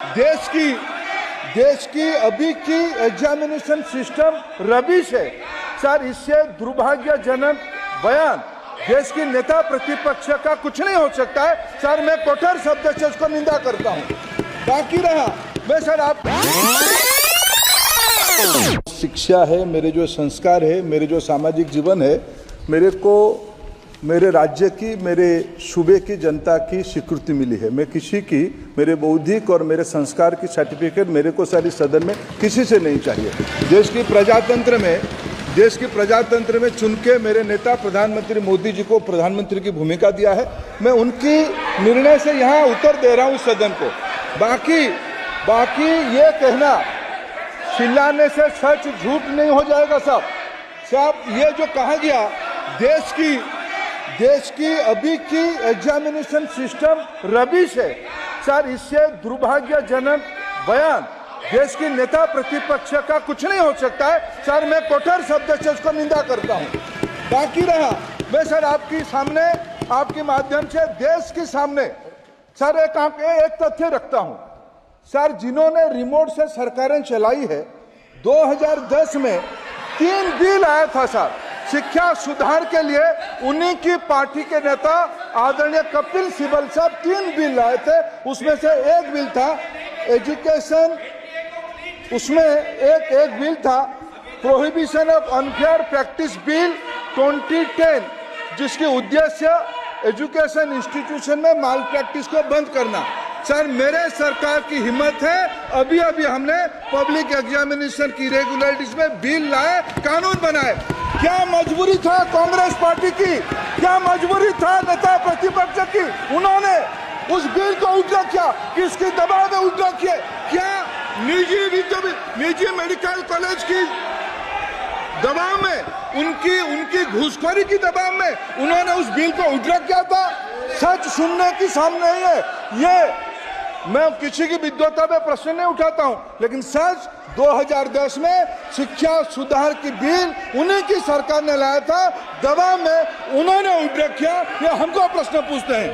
देश की अभी की एग्जामिनेशन सिस्टम रबिश है सर। इससे दुर्भाग्यजनक बयान देश की नेता प्रतिपक्ष का कुछ नहीं हो सकता है सर। मैं कठोर शब्द से उसको निंदा करता हूं। बाकी रहा मैं सर आप शिक्षा है, मेरे जो संस्कार है, मेरे जो सामाजिक जीवन है, मेरे को मेरे राज्य की, मेरे सूबे की जनता की स्वीकृति मिली है। मैं किसी की, मेरे बौद्धिक और मेरे संस्कार की सर्टिफिकेट मेरे को सारी सदन में किसी से नहीं चाहिए। देश की प्रजातंत्र में चुन के मेरे नेता प्रधानमंत्री मोदी जी को प्रधानमंत्री की भूमिका दिया है। मैं उनकी निर्णय से यहाँ उत्तर दे रहा हूँ सदन को। बाकी ये कहना चिल्लाने से सच झूठ नहीं हो जाएगा साहब। ये जो कहा गया देश की अभी की एग्जामिनेशन सिस्टम रबिश है सर। इससे दुर्भाग्यजनक बयान देश की नेता प्रतिपक्ष का कुछ नहीं हो सकता है सर। मैं कठोर शब्द से उसको निंदा करता हूं। बाकी रहा मैं सर आपके सामने, आपके माध्यम से देश के सामने सर एक तथ्य रखता हूं सर। जिन्होंने रिमोट से सरकारें चलाई है, 2010 में 3 बिल आया था सर शिक्षा सुधार के लिए। उन्हीं की पार्टी के नेता आदरणीय कपिल सिब्बल साहब 3 बिल लाए थे। उसमें से एक बिल था एजुकेशन, उसमें एक बिल था prohibition of unfair practice bill 2010, जिसके उद्देश्य एजुकेशन इंस्टीट्यूशन में माल प्रैक्टिस को बंद करना। सर मेरे सरकार की हिम्मत है, अभी हमने पब्लिक एग्जामिनेशन की रेगुलरिटीज में बिल लाए, कानून बनाए। क्या मजबूरी था कांग्रेस पार्टी की, क्या मजबूरी था नेता प्रतिपक्ष की? उन्होंने उस बिल को उल्टा किया, किसके दबाव में उल्टा किया? क्या निजी मेडिकल कॉलेज की दबाव में, उनकी घूसखोरी की दबाव में उन्होंने उस बिल को उल्टा किया था? सच सुनने की सामने ही है ये। मैं किसी की विद्वता में प्रश्न नहीं उठाता हूं, लेकिन सच 2010 में शिक्षा सुधार की बिल उन्हीं की सरकार ने लाया था, दबाव में उन्होंने उल्टा किया। ये हमको प्रश्न पूछते हैं।